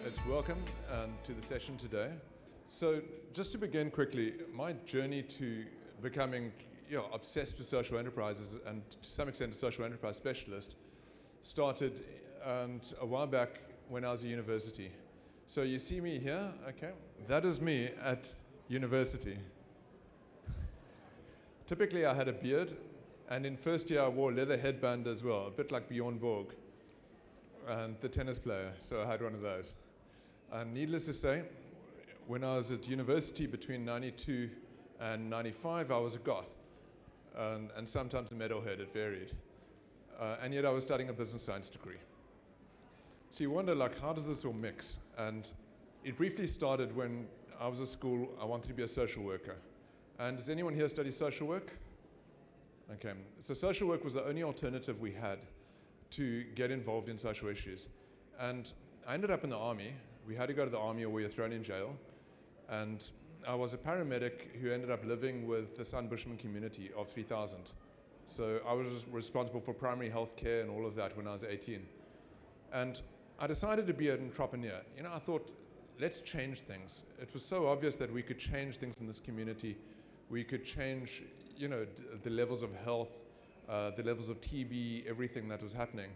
It's welcome to the session today. So just to begin quickly, my journey to becoming obsessed with social enterprises and to some extent a social enterprise specialist started a while back when I was at university. So you see me here, okay? That is me at university. Typically I had a beard, and in first year I wore a leather headband as well, a bit like Bjorn Borg and the tennis player, so I had one of those. And needless to say, when I was at university between 92 and 95, I was a goth, and sometimes a metalhead, it varied. And yet I was studying a business science degree. So you wonder, like, how does this all mix? And it briefly started when I was at school. I wanted to be a social worker. And does anyone here study social work? Okay, so social work was the only alternative we had to get involved in social issues. And I ended up in the army. We had to go to the army or we were thrown in jail. And I was a paramedic who ended up living with the Sun Bushman community of 3,000. So I was responsible for primary health care and all of that when I was 18. And I decided to be an entrepreneur. I thought, let's change things. It was so obvious that we could change things in this community. We could change, the levels of health, the levels of TB, everything that was happening.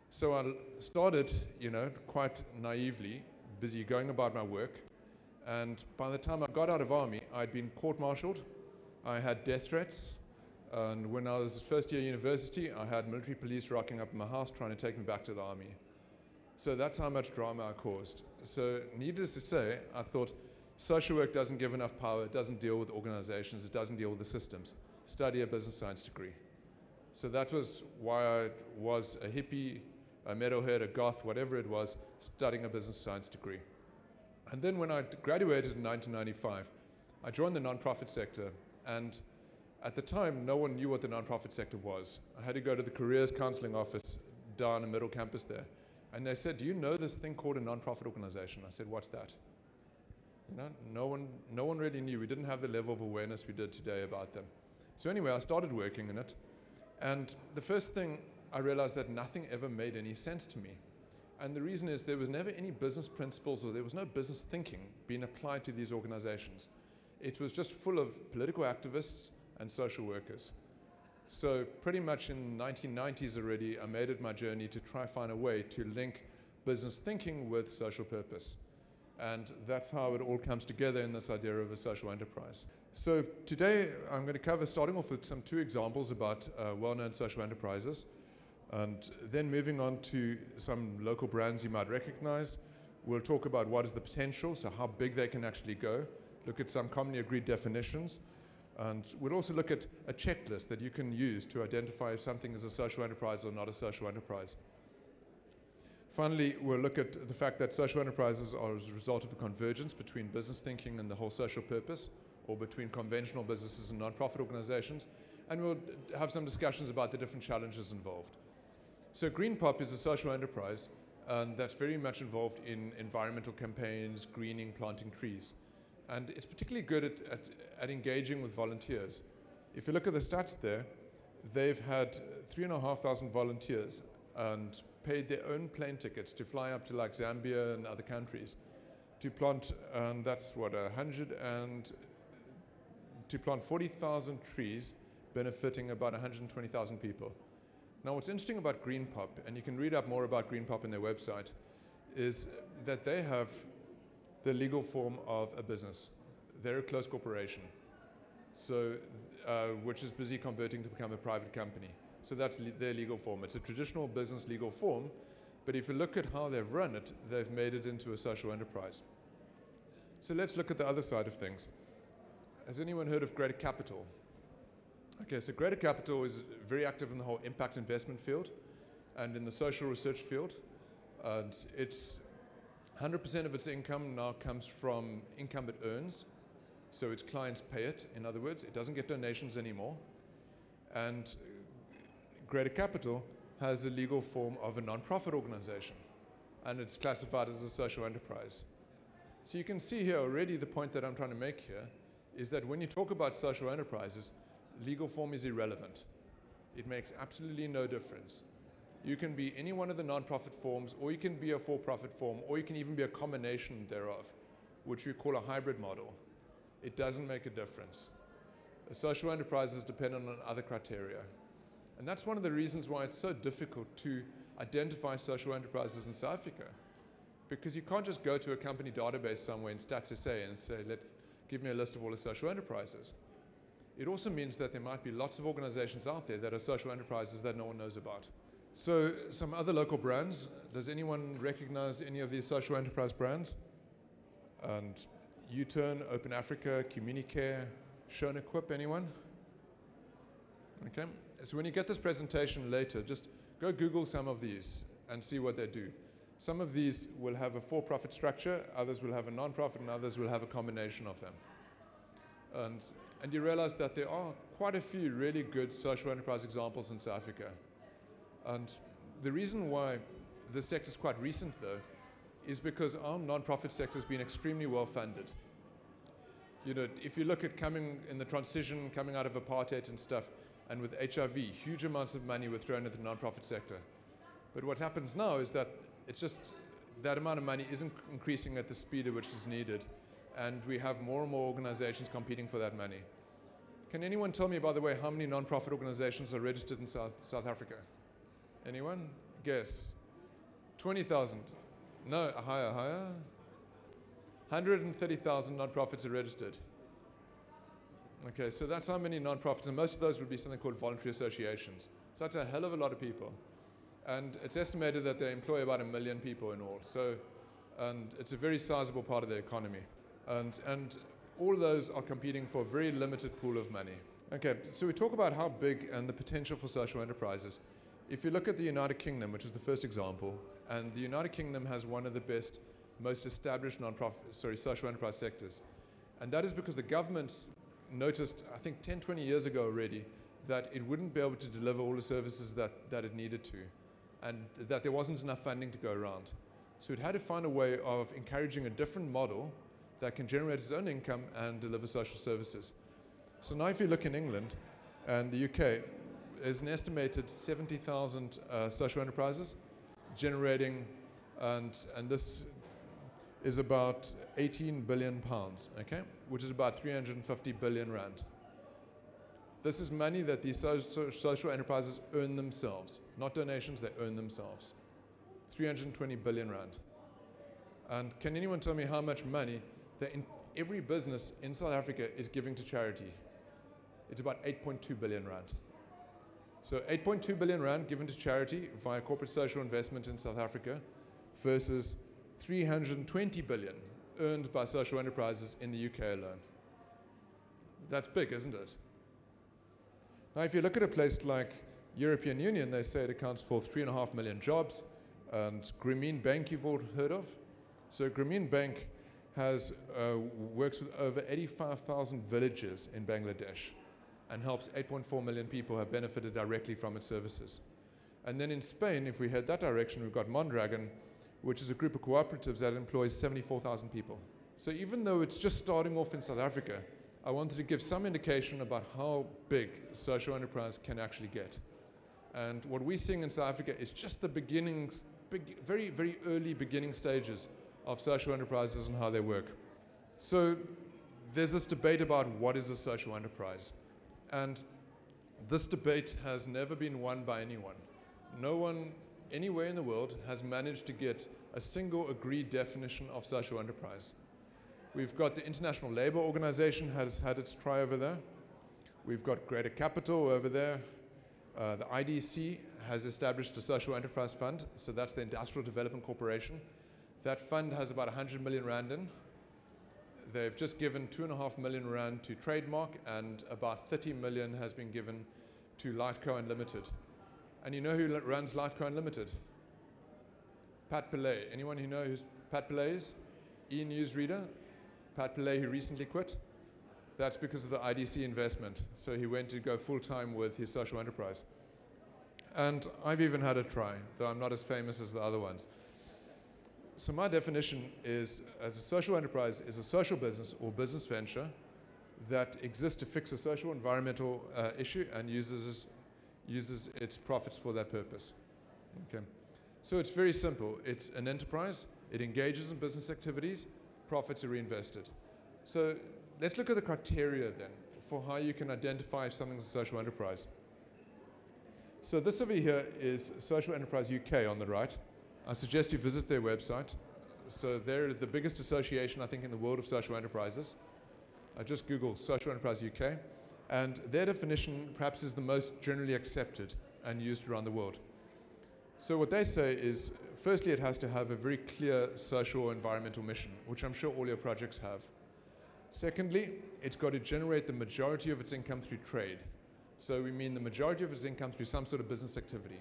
So I started, quite naively, busy going about my work. And by the time I got out of army, I'd been court-martialed. I had death threats. And when I was first year university, I had military police rocking up in my house trying to take me back to the army. So that's how much drama I caused. So needless to say, I thought social work doesn't give enough power. It doesn't deal with organizations. It doesn't deal with the systems. Study a business science degree. So that was why I was a hippie, a metalhead, a goth, whatever it was, studying a business science degree. And then when I graduated in 1995, I joined the nonprofit sector. And at the time, no one knew what the nonprofit sector was. I had to go to the careers counseling office down in Middle Campus there. And they said, do you know this thing called a nonprofit organization? I said, what's that? No one really knew. We didn't have the level of awareness we did today about them. So anyway, I started working in it. And the first thing, I realized that nothing ever made any sense to me. And the reason is there was never any business principles or there was no business thinking being applied to these organizations. It was just full of political activists and social workers. So pretty much in the 1990s already, I made it my journey to try find a way to link business thinking with social purpose. And that's how it all comes together in this idea of a social enterprise. So today I'm going to cover, starting off with two examples about well-known social enterprises, and then moving on to some local brands you might recognize. We'll talk about what is the potential, so how big they can actually go, look at some commonly agreed definitions, and we'll also look at a checklist that you can use to identify if something is a social enterprise or not a social enterprise. Finally, we'll look at the fact that social enterprises are as a result of a convergence between business thinking and the whole social purpose, or between conventional businesses and nonprofit organizations, and we'll have some discussions about the different challenges involved. So Green Pop is a social enterprise that's very much involved in environmental campaigns, greening, planting trees. And it's particularly good at engaging with volunteers. If you look at the stats there, they've had 3,500 volunteers and paid their own plane tickets to fly up to like Zambia and other countries to plant, and that's what, to plant 40,000 trees, benefiting about 120,000 people. Now what's interesting about Green Pop, and you can read up more about Green Pop on their website, is that they have the legal form of a business. They're a closed corporation, so which is busy converting to become a private company. So that's their legal form. It's a traditional business legal form, but if you look at how they've run it, they've made it into a social enterprise. So let's look at the other side of things. Has anyone heard of Greater Capital? Okay, so Greater Capital is very active in the whole impact investment field and in the social research field. It's 100% of its income now comes from income it earns, so its clients pay it. In other words, it doesn't get donations anymore. And Greater Capital has a legal form of a non-profit organization, and it's classified as a social enterprise. So you can see here already the point that I'm trying to make here is that when you talk about social enterprises, legal form is irrelevant. It makes absolutely no difference. You can be any one of the non-profit forms, or you can be a for-profit form, or you can even be a combination thereof, which we call a hybrid model. It doesn't make a difference. Social enterprises depend on other criteria. And that's one of the reasons why it's so difficult to identify social enterprises in South Africa. Because you can't just go to a company database somewhere in Stats SA and say, give me a list of all the social enterprises. It also means that there might be lots of organizations out there that are social enterprises that no one knows about. So some other local brands. Does anyone recognize any of these social enterprise brands? And U-Turn, Open Africa, Communicare, Shown Equip, anyone? Okay, so when you get this presentation later, just go Google some of these and see what they do. Some of these will have a for-profit structure, others will have a non-profit, and others will have a combination of them. And you realize that there are quite a few really good social enterprise examples in South Africa. And the reason why this sector is quite recent, though, is because our non-profit sector has been extremely well funded. You know, if you look at coming in the transition, coming out of apartheid and stuff, and with HIV, huge amounts of money were thrown into the non-profit sector. But what happens now is that it's just that amount of money isn't increasing at the speed at which is needed, and we have more and more organizations competing for that money. Can anyone tell me, by the way, how many non-profit organizations are registered in South Africa? Anyone? Guess. 20,000. No, higher. 130,000 non-profits are registered. Okay, so that's how many non-profits, and most of those would be something called voluntary associations. So that's a hell of a lot of people. And it's estimated that they employ about 1 million people in all. So, and it's a very sizable part of the economy. And all of those are competing for a very limited pool of money. Okay, so we talk about how big and the potential for social enterprises. If you look at the United Kingdom, which is the first example, and the United Kingdom has one of the best, most established social enterprise sectors. And that is because the government noticed, I think 10, 20 years ago already, that it wouldn't be able to deliver all the services that it needed to, and that there wasn't enough funding to go around. So it had to find a way of encouraging a different model that can generate its own income and deliver social services. So now if you look in England and the UK, there's an estimated 70,000 social enterprises generating, and this is about 18 billion pounds, okay, which is about 350 billion rand. This is money that these social enterprises earn themselves, not donations, they earn themselves. 320 billion rand. And can anyone tell me how much money that every business in South Africa is giving to charity? It's about 8.2 billion rand. So 8.2 billion rand given to charity via corporate social investment in South Africa versus 320 billion earned by social enterprises in the UK alone. That's big, isn't it? Now, if you look at a place like European Union, they say it accounts for 3.5 million jobs, and Grameen Bank you've all heard of. So Grameen Bank works with over 85,000 villages in Bangladesh and helps 8.4 million people have benefited directly from its services. And then in Spain, if we head that direction, we've got Mondragon, which is a group of cooperatives that employs 74,000 people. So even though it's just starting off in South Africa, I wanted to give some indication about how big social enterprise can actually get. And what we're seeing in South Africa is just the beginnings, very, very early beginning stages of social enterprises and how they work. So there's this debate about what is a social enterprise. And this debate has never been won by anyone. No one anywhere in the world has managed to get a single agreed definition of social enterprise. We've got the International Labour Organization has had its try over there. We've got Greater Capital over there. The IDC has established a social enterprise fund, so that's the Industrial Development Corporation. That fund has about 100 million rand in. They've just given 2.5 million rand to Trademark, and about 30 million has been given to Lifeco Unlimited. And you know who runs Lifeco Unlimited? Pat Pillay. Anyone who knows who Pat Pillay is? E-newsreader. Pat Pillay, who recently quit. That's because of the IDC investment. So he went to go full-time with his social enterprise. And I've even had a try, though I'm not as famous as the other ones. So my definition is a social enterprise is a social business or business venture that exists to fix a social environmental issue and uses its profits for that purpose. Okay. So it's very simple. It's an enterprise. It engages in business activities. Profits are reinvested. So let's look at the criteria then for how you can identify if something's a social enterprise. So this over here is Social Enterprise UK on the right. I suggest you visit their website. So they're the biggest association, I think, in the world of social enterprises. I just Googled Social Enterprise UK, and their definition perhaps is the most generally accepted and used around the world. So what they say is, firstly, it has to have a very clear social or environmental mission, which I'm sure all your projects have. Secondly, it's got to generate the majority of its income through trade. So we mean the majority of its income through some sort of business activity.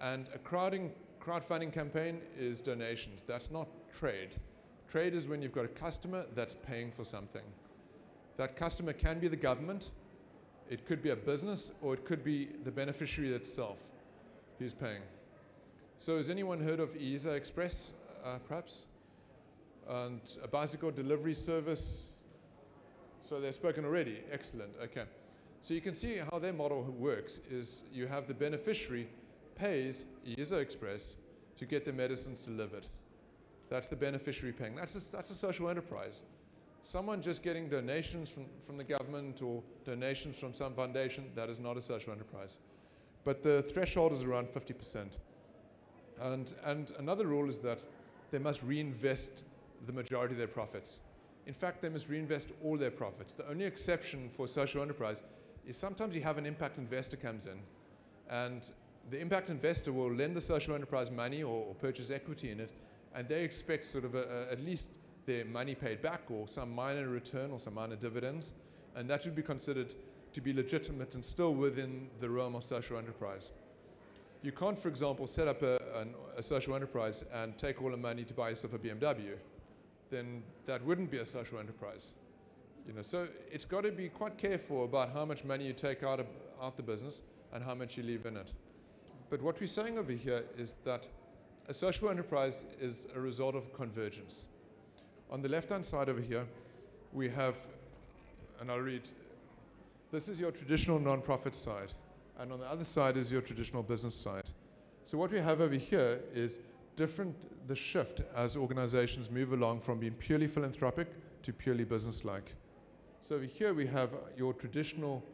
And a crowdfunding campaign is donations. That's not trade. Trade is when you've got a customer that's paying for something. That customer can be the government, it could be a business, or it could be the beneficiary itself who's paying. So has anyone heard of Ease Express, perhaps? And a bicycle delivery service? So they've spoken already. Excellent. Okay. So you can see how their model works is you have the beneficiary pays Ease Express to get the medicines delivered. That's the beneficiary paying. That's a social enterprise. Someone just getting donations from the government or donations from some foundation, that is not a social enterprise. But the threshold is around 50%. And another rule is that they must reinvest the majority of their profits. In fact, they must reinvest all their profits. The only exception for social enterprise is sometimes you have an impact investor comes in, and the impact investor will lend the social enterprise money or purchase equity in it, and they expect sort of at least their money paid back or some minor return or some minor dividends, and that would be considered to be legitimate and still within the realm of social enterprise. You can't, for example, set up a social enterprise and take all the money to buy yourself a BMW. Then that wouldn't be a social enterprise. So it's got to be quite careful about how much money you take out the business and how much you leave in it. But what we're saying over here is that a social enterprise is a result of convergence. On the left-hand side over here, we have, and I'll read, this is your traditional non-profit side, and on the other side is your traditional business side. So what we have over here is the shift as organizations move along from being purely philanthropic to purely business-like. So over here we have your traditional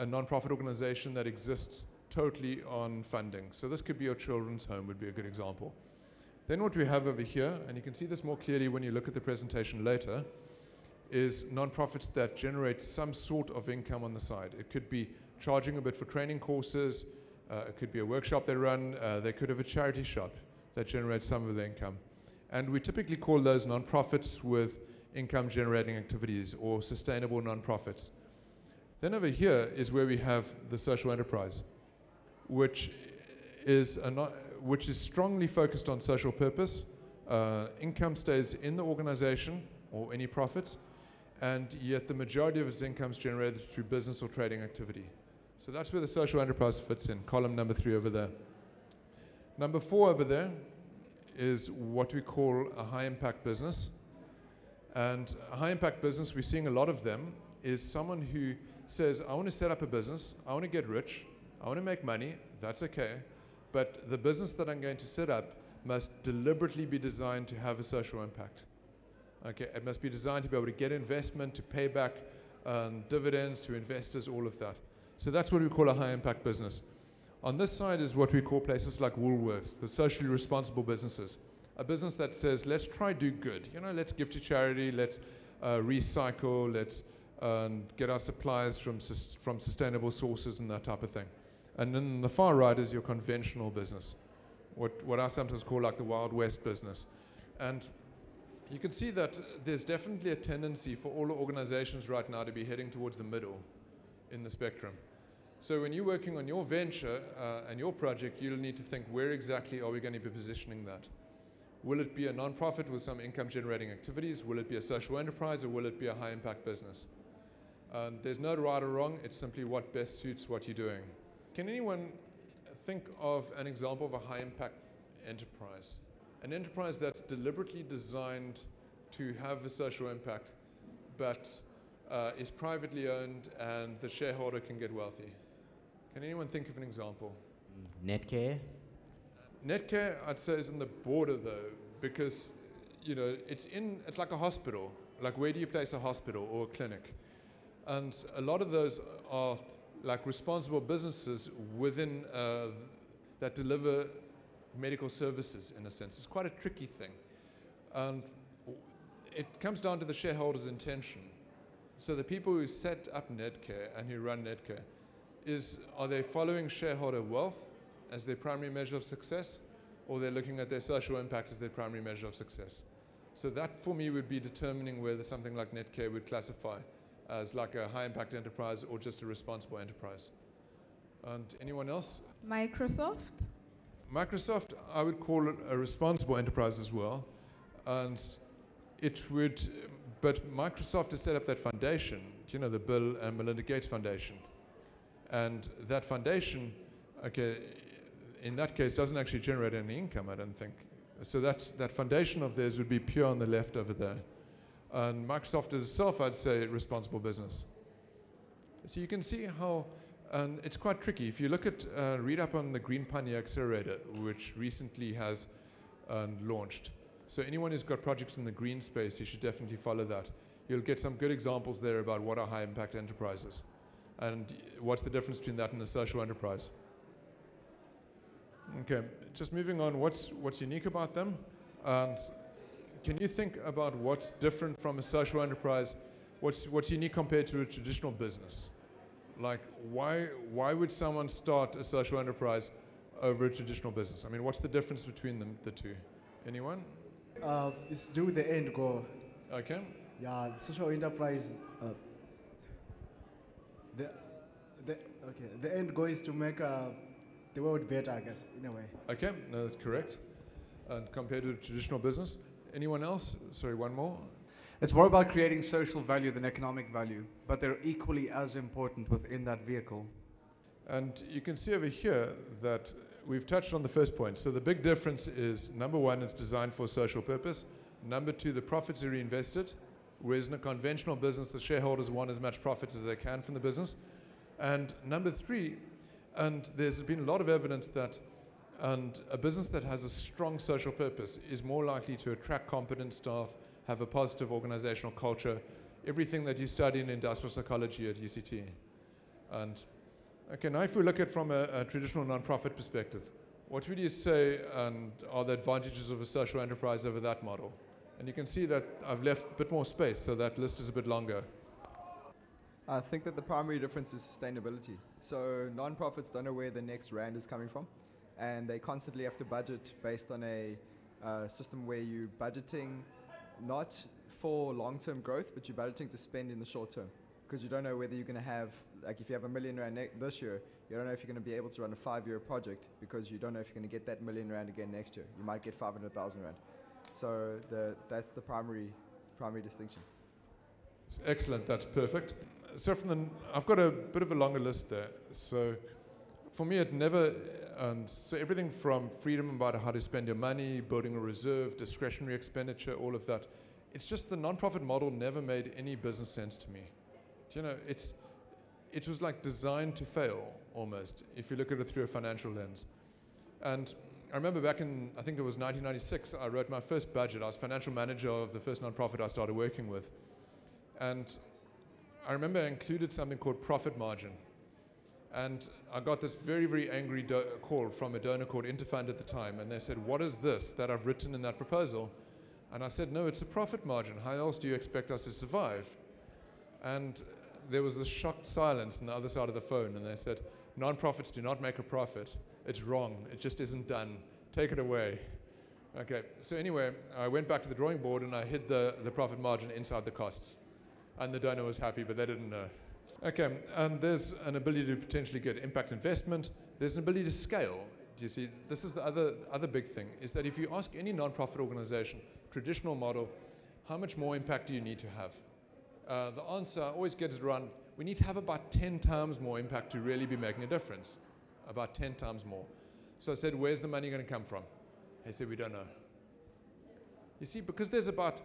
non-profit organization that exists totally on funding. So this could be your children's home would be a good example. Then what we have over here, and you can see this more clearly when you look at the presentation later, is non-profits that generate some sort of income on the side. It could be charging a bit for training courses, it could be a workshop they run, they could have a charity shop that generates some of the income. And we typically call those non-profits with income generating activities or sustainable non-profits. Then over here is where we have the social enterprise, which is strongly focused on social purpose. Income stays in the organization or any profits, and yet the majority of its income is generated through business or trading activity. So that's where the social enterprise fits in, column number 3 over there. Number 4 over there is what we call a high impact business. And a high impact business, we're seeing a lot of them, is someone who says, I want to set up a business, I want to get rich, I want to make money, that's okay, but the business that I'm going to set up must deliberately be designed to have a social impact. Okay, it must be designed to be able to get investment, to pay back dividends to investors, all of that. So that's what we call a high impact business. On this side is what we call places like Woolworths, the socially responsible businesses. A business that says, let's try do good. Let's give to charity, let's recycle, let's get our supplies from sustainable sources and that type of thing. And then the far right is your conventional business, what I sometimes call like the Wild West business. And you can see that there's definitely a tendency for all organizations right now to be heading towards the middle in the spectrum. So when you're working on your venture and your project, you'll need to think, where exactly are we going to be positioning that? Will it be a non-profit with some income-generating activities? Will it be a social enterprise, or will it be a high-impact business? There's no right or wrong. It's simply what best suits what you're doing. Can anyone think of an example of a high-impact enterprise? An enterprise that's deliberately designed to have a social impact, but is privately owned and the shareholder can get wealthy. Can anyone think of an example? Netcare. Netcare, I'd say, is in the border though, because it's like a hospital. Like, where do you place a hospital or a clinic? And a lot of those are like responsible businesses within that deliver medical services, in a sense. It's quite a tricky thing. And it comes down to the shareholders' intention. So the people who set up Netcare and who run Netcare, are they following shareholder wealth as their primary measure of success, or they're looking at their social impact as their primary measure of success? So that, for me, would be determining whether something like Netcare would classify as like a high-impact enterprise or just a responsible enterprise. And anyone else? Microsoft? Microsoft, I would call it a responsible enterprise as well. And but Microsoft has set up that foundation, the Bill and Melinda Gates Foundation. And that foundation, in that case, doesn't actually generate any income, I don't think. So that foundation of theirs would be pure on the left over there. And Microsoft itself, I'd say, responsible business. So you can see how, and it's quite tricky. If you look at, read up on the Green Pioneer Accelerator, which recently has launched. So anyone who's got projects in the green space, you should definitely follow that. You'll get some good examples there about what are high-impact enterprises and what's the difference between that and a social enterprise. Okay, just moving on, what's unique about them? And can you think about what's different from a social enterprise? What's unique compared to a traditional business? Like, why would someone start a social enterprise over a traditional business? I mean, what's the difference between the two? Anyone? It's due the end goal. Okay. Yeah, the social enterprise. The end goal is to make the world better, I guess, in a way. Okay, no, that's correct. And compared to a traditional business, anyone else? Sorry, one more. It's more about creating social value than economic value, but they're equally as important within that vehicle. And you can see over here that we've touched on the first point. So the big difference is, number one, it's designed for social purpose. Number two, the profits are reinvested, whereas in a conventional business, the shareholders want as much profits as they can from the business. And number three, and there's been a lot of evidence that a business that has a strong social purpose is more likely to attract competent staff, have a positive organizational culture, everything that you study in industrial psychology at UCT. And okay, now if we look at it from a traditional nonprofit perspective, what would you say are the advantages of a social enterprise over that model? And you can see that I've left a bit more space, so that list is a bit longer. I think that the primary difference is sustainability. So nonprofits don't know where the next rand is coming from, and they constantly have to budget based on a system where you're budgeting not for long-term growth, but you're budgeting to spend in the short term, because you don't know whether you're going to have, like if you have $1 million this year, you don't know if you're going to be able to run a 5-year project, because you don't know if you're going to get that $1 million again next year. You might get 500,000 rand. So that's the primary distinction. Excellent, that's perfect. So I've got a bit of a longer list there. So for me, so everything from freedom about how to spend your money, building a reserve, discretionary expenditure, all of that. It's just the nonprofit model never made any business sense to me. It was like designed to fail almost, if you look at it through a financial lens. And I remember back in, I think it was 1996, I wrote my first budget. I was financial manager of the first nonprofit I started working with. And I remember I included something called profit margin. And I got this very, very angry call from a donor called Interfund at the time. And they said, what is this that I've written in that proposal? And I said, no, it's a profit margin. How else do you expect us to survive? And there was this shocked silence on the other side of the phone. And they said, nonprofits do not make a profit. It's wrong. It just isn't done. Take it away. Okay, so anyway, I went back to the drawing board and I hid the profit margin inside the costs. And the donor was happy, but they didn't know. Okay, and there's an ability to potentially get impact investment. There's an ability to scale. Do you see? This is the other big thing, is that if you ask any nonprofit organization, traditional model, how much more impact do you need to have? The answer always gets around, we need to have about 10 times more impact to really be making a difference. About 10 times more. So I said, where's the money going to come from? They said, we don't know. You see, because there's about,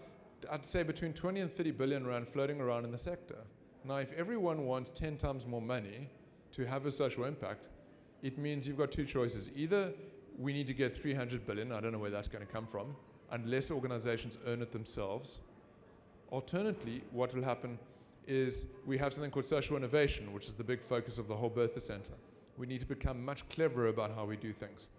I'd say, between 20 and 30 billion rand floating around in the sector. Now, if everyone wants 10 times more money to have a social impact, it means you've got two choices. Either we need to get 300 billion. I don't know where that's going to come from, unless organizations earn it themselves. Alternately, what will happen is we have something called social innovation, which is the big focus of the whole Bertha Center. We need to become much cleverer about how we do things.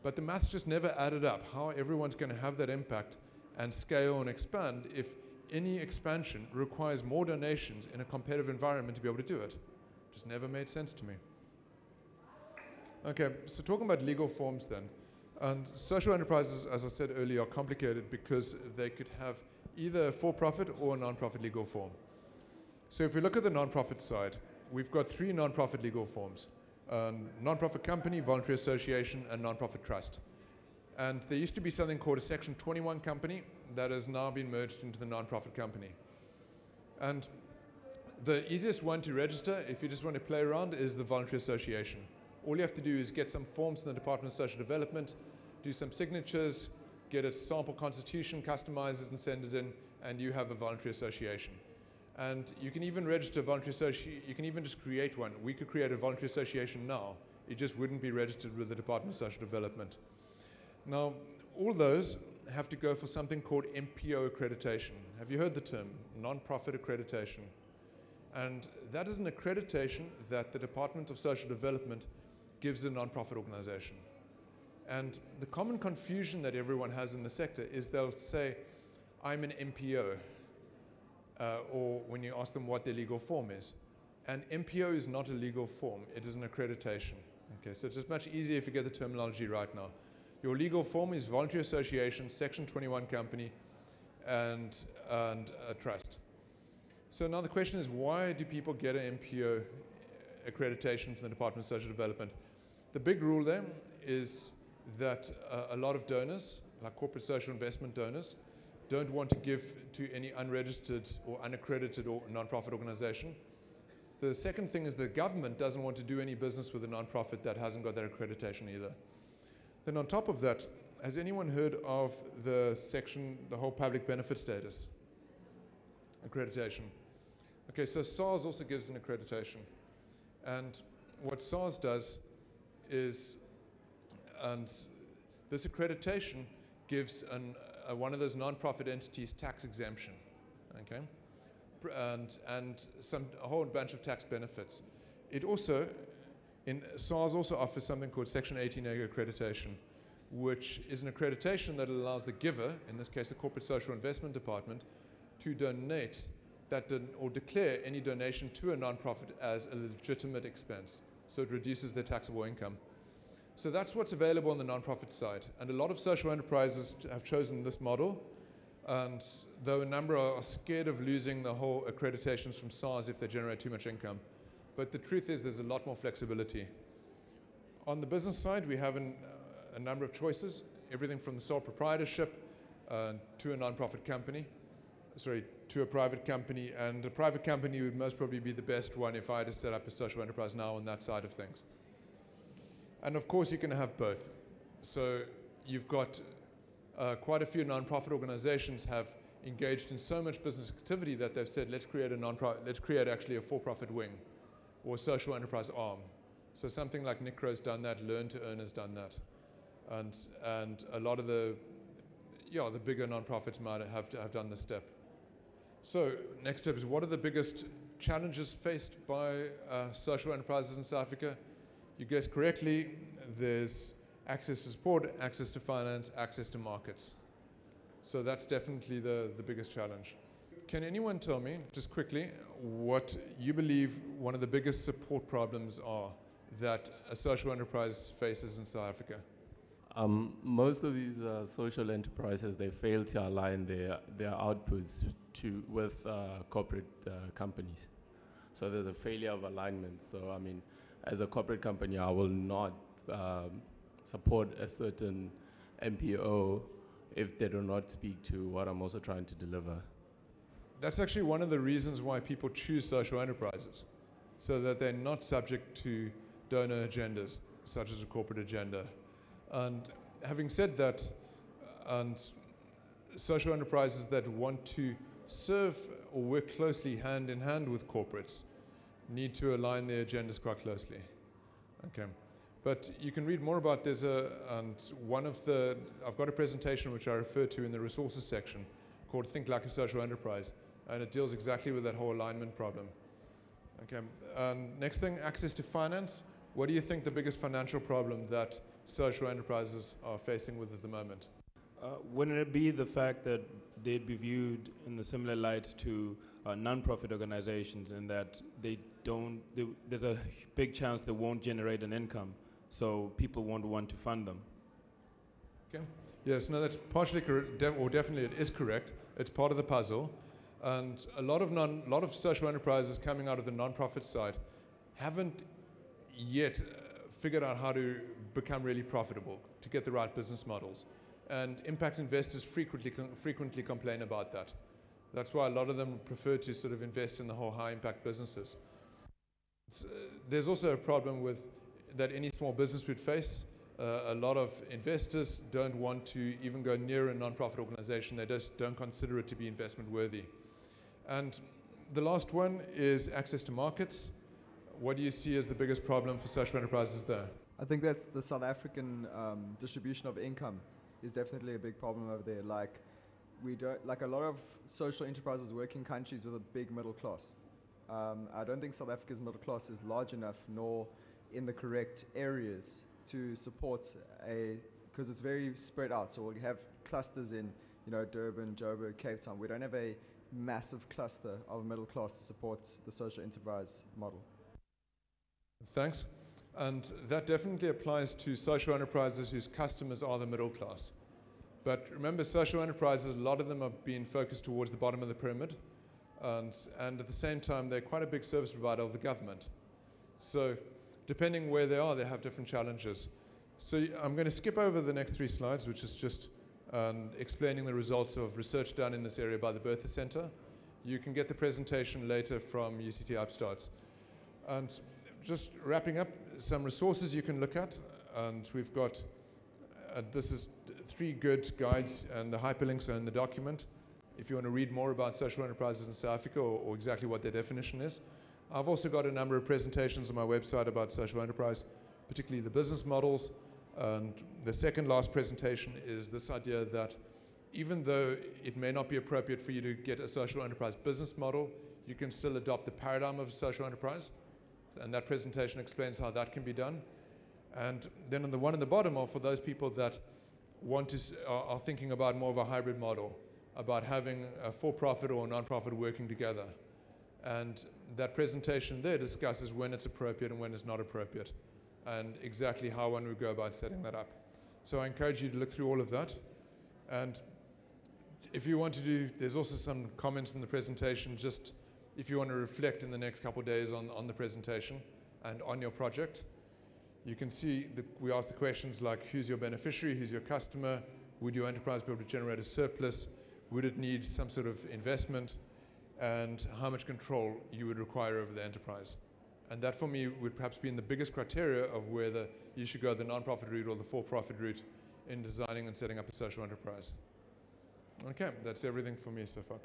But the maths just never added up, how everyone's going to have that impact and scale and expand if any expansion requires more donations in a competitive environment to be able to do it. Just never made sense to me. Okay, so talking about legal forms then. And social enterprises, as I said earlier, are complicated because they could have either a for-profit or a non-profit legal form. So if we look at the non-profit side, we've got 3 non-profit legal forms. Non-profit company, voluntary association, and non-profit trust. And there used to be something called a Section 21 company that has now been merged into the non-profit company. And the easiest one to register, if you just want to play around, is the voluntary association. All you have to do is get some forms from the Department of Social Development, do some signatures, get a sample constitution, customize it and send it in, and you have a voluntary association. And you can even register a voluntary association, you can even just create one. We could create a voluntary association now. It just wouldn't be registered with the Department of Social Development. Now, all those have to go for something called NPO accreditation. Have you heard the term? Non-profit accreditation. And that is an accreditation that the Department of Social Development gives a non-profit organization. And the common confusion that everyone has in the sector is they'll say, I'm an NPO, or when you ask them what their legal form is. And NPO is not a legal form, it is an accreditation. Okay, so it's just much easier if you get the terminology right now. Your legal form is voluntary association, Section 21 company, and a trust. So now the question is, why do people get an NPO accreditation from the Department of Social Development? The big rule there is that a lot of donors, like corporate social investment donors, don't want to give to any unregistered or unaccredited or nonprofit organization. The second thing is the government doesn't want to do any business with a nonprofit that hasn't got that accreditation either. Then on top of that, has anyone heard of the whole public benefit status accreditation? Okay, so SARS also gives an accreditation. And what SARS does is, and this accreditation gives one of those nonprofit entities tax exemption, okay? And a whole bunch of tax benefits. It also, SARS also offers something called Section 18A accreditation, which is an accreditation that allows the giver, in this case the Corporate Social Investment Department, to donate or declare any donation to a nonprofit as a legitimate expense. So it reduces their taxable income. So that's what's available on the nonprofit side. And a lot of social enterprises have chosen this model. And though a number are scared of losing the whole accreditations from SARS if they generate too much income. But the truth is there's a lot more flexibility. On the business side, we have a number of choices, everything from sole proprietorship to a nonprofit company. To a private company. And a private company would most probably be the best one if I had to set up a social enterprise now on that side of things. And of course, you can have both. So you've got quite a few nonprofit organizations have engaged in so much business activity that they've said, let's create actually a for-profit wing or social enterprise arm. So something like NICRO's done that, Learn to Earn has done that. And a lot of the bigger nonprofits might have done this step. So next step is, what are the biggest challenges faced by social enterprises in South Africa? You guessed correctly, there's access to support, access to finance, access to markets. So that's definitely the biggest challenge. Can anyone tell me, just quickly, what you believe one of the biggest support problems are that a social enterprise faces in South Africa? Most of these social enterprises, they fail to align their outputs with corporate companies. So there's a failure of alignment. So I mean, as a corporate company, I will not support a certain MPO if they do not speak to what I'm also trying to deliver. That's actually one of the reasons why people choose social enterprises, so that they're not subject to donor agendas, such as a corporate agenda. And having said that, and social enterprises that want to serve or work closely hand in hand with corporates need to align their agendas quite closely. Okay. But you can read more about this, and I've got a presentation which I refer to in the resources section called Think Like a Social Enterprise, and it deals exactly with that whole alignment problem. Okay, next thing, access to finance. What do you think the biggest financial problem that social enterprises are facing with at the moment? Wouldn't it be the fact that they'd be viewed in the similar light to non-profit organizations, in that there's a big chance they won't generate an income, so people won't want to fund them? Okay. Yes, no, that's partially correct, or definitely it is correct. It's part of the puzzle. And a lot of social enterprises coming out of the non-profit side haven't yet figured out how to become really profitable, to get the right business models. And impact investors frequently complain about that. That's why a lot of them prefer to sort of invest in the whole high impact businesses. There's also a problem with that any small business would face. A lot of investors don't want to even go near a non-profit organization. They just don't consider it to be investment worthy. And the last one is access to markets. What do you see as the biggest problem for social enterprises there? I think that's the South African distribution of income is definitely a big problem over there. Like a lot of social enterprises work in countries with a big middle class. I don't think South Africa's middle class is large enough nor in the correct areas to support because it's very spread out. So we have clusters in, Durban, Joburg, Cape Town. We don't have a massive cluster of middle class to support the social enterprise model. Thanks. And that definitely applies to social enterprises whose customers are the middle class. But remember, social enterprises, a lot of them are being focused towards the bottom of the pyramid. And at the same time, they're quite a big service provider of the government. So depending where they are, they have different challenges. So I'm going to skip over the next 3 slides, which is just explaining the results of research done in this area by the Bertha Center. You can get the presentation later from UCT Upstarts. And just wrapping up, some resources you can look at. And we've got, this is 3 good guides, and the hyperlinks are in the document. If you want to read more about social enterprises in South Africa or exactly what their definition is. I've also got a number of presentations on my website about social enterprise, particularly the business models. And the second last presentation is this idea that even though it may not be appropriate for you to get a social enterprise business model, you can still adopt the paradigm of a social enterprise. And that presentation explains how that can be done. And then on the one at the bottom are for those people that are thinking about more of a hybrid model, about having a for-profit or a non-profit working together. And that presentation there discusses when it's appropriate and when it's not appropriate, and exactly how one would go about setting that up. So I encourage you to look through all of that. And if you want to there's also some comments in the presentation, just if you want to reflect in the next couple of days on the presentation and on your project. You can see we ask the questions like, who's your beneficiary, who's your customer, would your enterprise be able to generate a surplus, would it need some sort of investment, and how much control you would require over the enterprise. And that for me would perhaps be in the biggest criteria of whether you should go the non-profit route or the for-profit route in designing and setting up a social enterprise. Okay, that's everything for me so far.